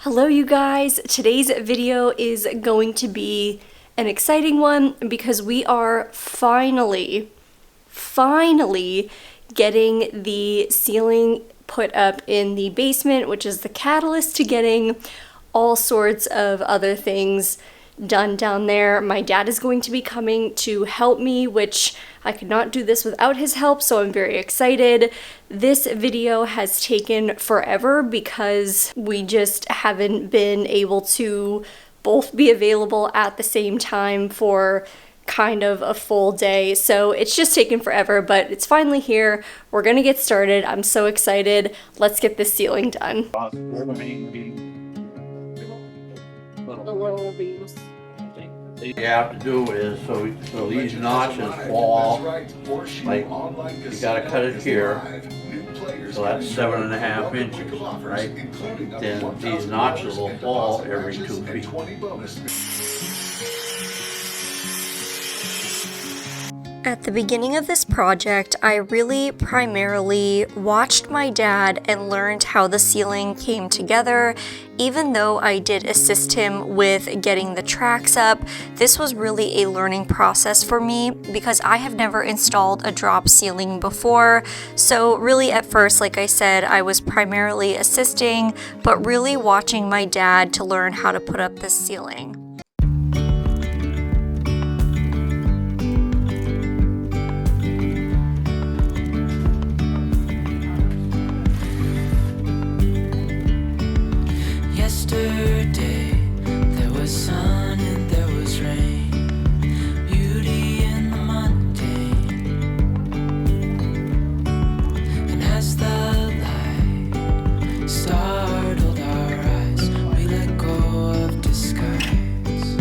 Hello you guys, today's video is going to be an exciting one because we are finally getting the ceiling put up in the basement, which is the catalyst to getting all sorts of other things done down there. My dad is going to be coming to help me, which I could not do this without his help, so I'm very excited. This video has taken forever because we just haven't been able to both be available at the same time for kind of a full day, so it's just taken forever, but it's finally here. We're gonna get started. I'm so excited. Let's get this ceiling done. The little beams. What you have to do is, so these notches fall, like, you gotta cut it here, so that's 7.5 inches, right? Then these notches will fall every 2 feet. At the beginning of this project, I really primarily watched my dad and learned how the ceiling came together. Even though I did assist him with getting the tracks up, this was really a learning process for me because I have never installed a drop ceiling before. So really at first, like I said, I was primarily assisting, but really watching my dad to learn how to put up this ceiling. Yesterday, there was sun and there was rain, beauty in the mundane. And as the light startled our eyes, we let go of disguise.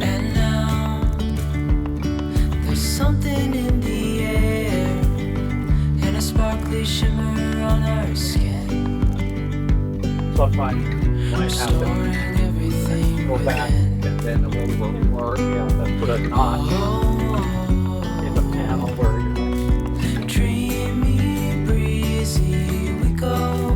And now, there's something in the air, and a sparkly shimmer on our skin. Sometimes when it happens, go back and then it will work. You have to put a knot in the panel where you're Dreamy, breezy, we go.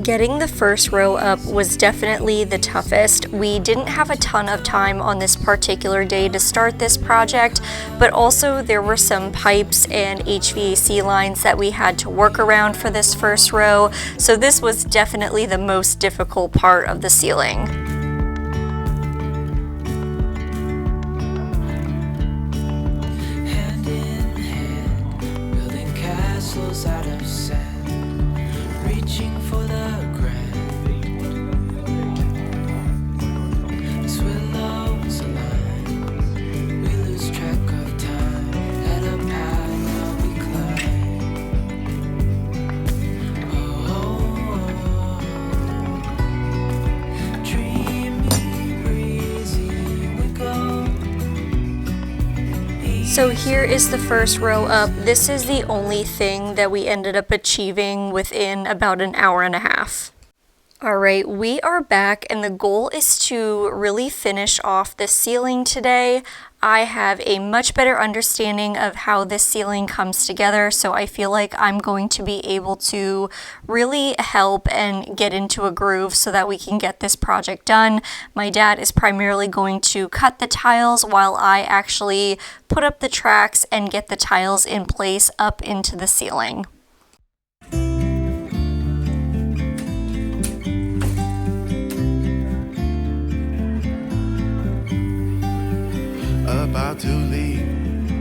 Getting the first row up was definitely the toughest. We didn't have a ton of time on this particular day to start this project, but also there were some pipes and HVAC lines that we had to work around for this first row, so this was definitely the most difficult part of the ceiling. Hand in hand, building castles out of sand, reaching for the grand. As willows align, we lose track of time at a path that we climb. Dreamy, breezy, we go. So here is the first row up. This is the only thing that we ended up achieving within about an hour and a half. Alright, we are back and the goal is to really finish off the ceiling today. I have a much better understanding of how this ceiling comes together, so I feel like I'm going to be able to really help and get into a groove so that we can get this project done. My dad is primarily going to cut the tiles while I actually put up the tracks and get the tiles in place up into the ceiling. About to leave,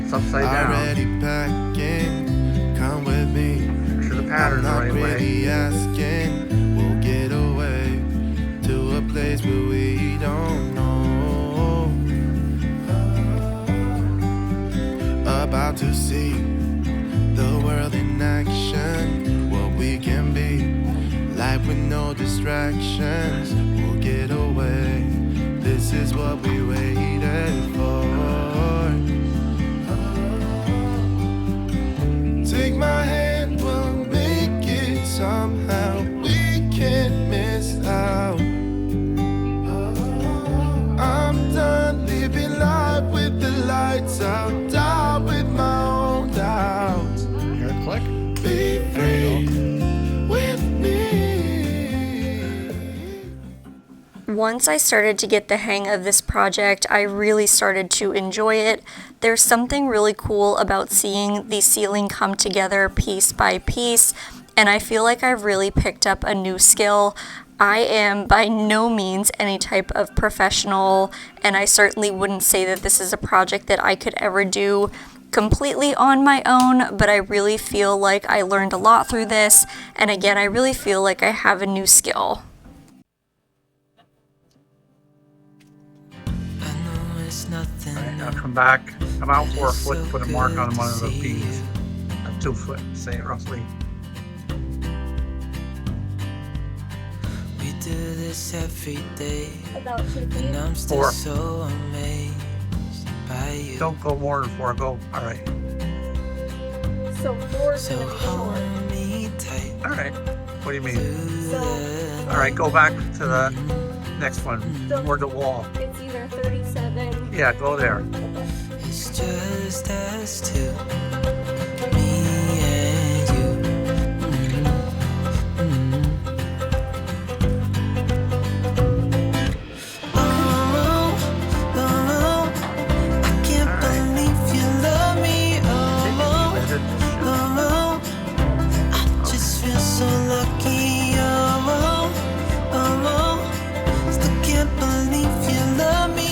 it's upside down. already packing. Come with me. Make sure the pattern's the right really way. asking. We'll get away to a place where we don't know. About to see the world in action. What we can be, life with no distractions. We'll get away. This is what we waited for. Take my hand, we'll make it somehow. We can't miss out. I'm done living life with the lights out. Die with my own doubts. Here, click. Be free. once I started to get the hang of this project, I really started to enjoy it. There's something really cool about seeing the ceiling come together piece by piece, and I feel like I've really picked up a new skill. I am by no means any type of professional, and I certainly wouldn't say that this is a project that I could ever do completely on my own, but I really feel like I learned a lot through this, and again, I really feel like I have a new skill. Alright, now come back, come out 4 foot, put a mark on one of the beads. 2 foot, say roughly. We do this every day, About 2 feet. and I'm still 4. so amazed by you. Don't go more than 4, go, alright. So 4 is So gonna be short. hold me tight Alright, what do you mean? through So- the Alright, go back to the next one, toward the wall. It's either 37. Yeah, go there. It's just us two, me and you. Oh, I can't believe you love me. Oh, I just feel so lucky. Still can't believe you love me.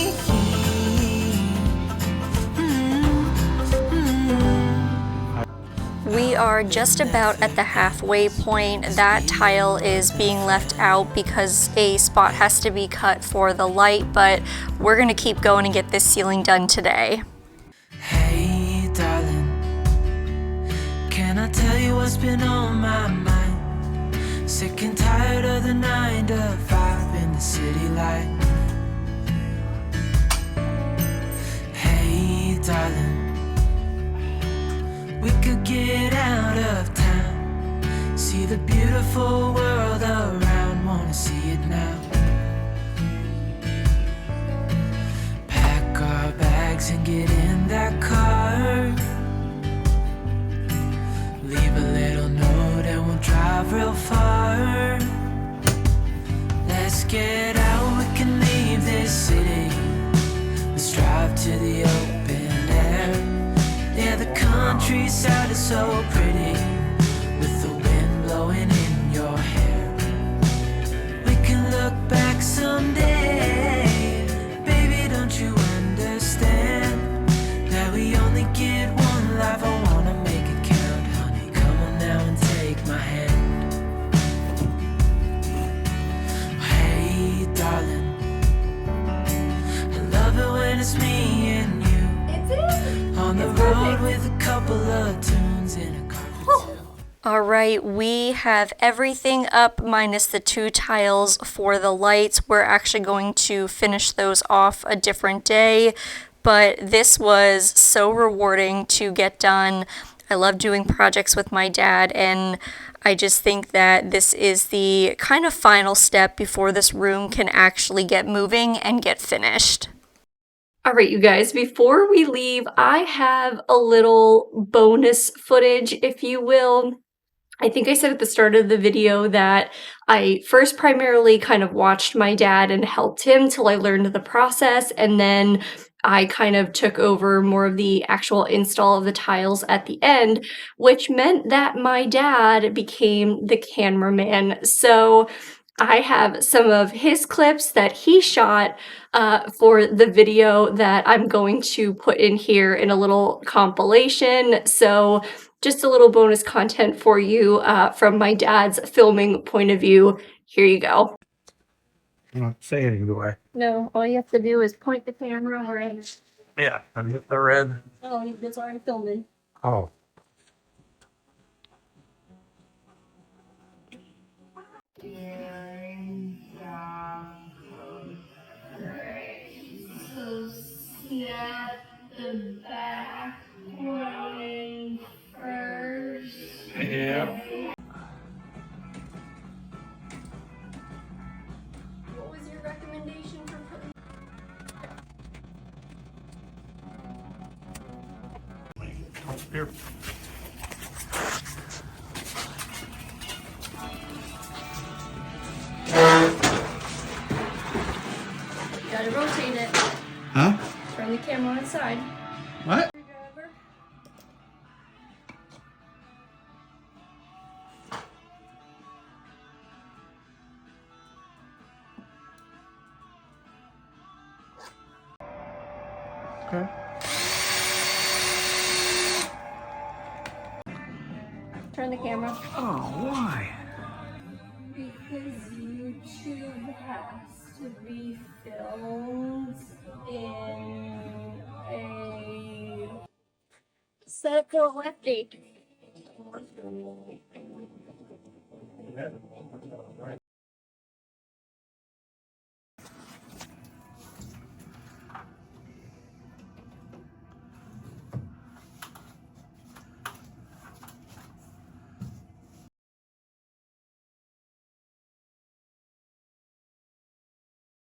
We are just about at the halfway point. That tile is being left out because a spot has to be cut for the light, but we're gonna keep going and get this ceiling done today. Hey, darling, can I tell you what's been on my mind? Sick and tired of the 9 to 5 in the city life. Hey, darling, we could get out of town, see the beautiful world around, wanna see it now. Pack our bags and get in that car, leave a little note and we'll drive real far. Let's get out, we can leave this city, let's drive to the open air. Yeah, the countryside is so pretty, with the wind blowing in your hair. We can look back someday, baby, don't you understand that we only get one life? I wanna make it count, honey, come on now and take my hand. Hey, darling, I love it when it's me and you on the road with a couple of tunes in a car. Alright, we have everything up minus the 2 tiles for the lights. We're actually going to finish those off a different day, but this was so rewarding to get done. I love doing projects with my dad, and I just think that this is the kind of final step before this room can actually get moving and get finished. Alright, you guys, before we leave, I have a little bonus footage, if you will. I think I said at the start of the video that I first primarily kind of watched my dad and helped him till I learned the process, and then I kind of took over more of the actual install of the tiles at the end, which meant that my dad became the cameraman. So I have some of his clips that he shot for the video that I'm going to put in here in a little compilation. So just a little bonus content for you from my dad's filming point of view. Here you go. I'm not saying anything, do I? No, all you have to do is point the camera where it. Yeah, and hit the red. Oh, it's already filming. Oh. Yeah. What was your recommendation for putting? Here. Try to rotate it. Huh? Turn the camera on its side. What? Okay. Turn the camera. Oh, why? Because YouTube has to be filmed in a set for lefty.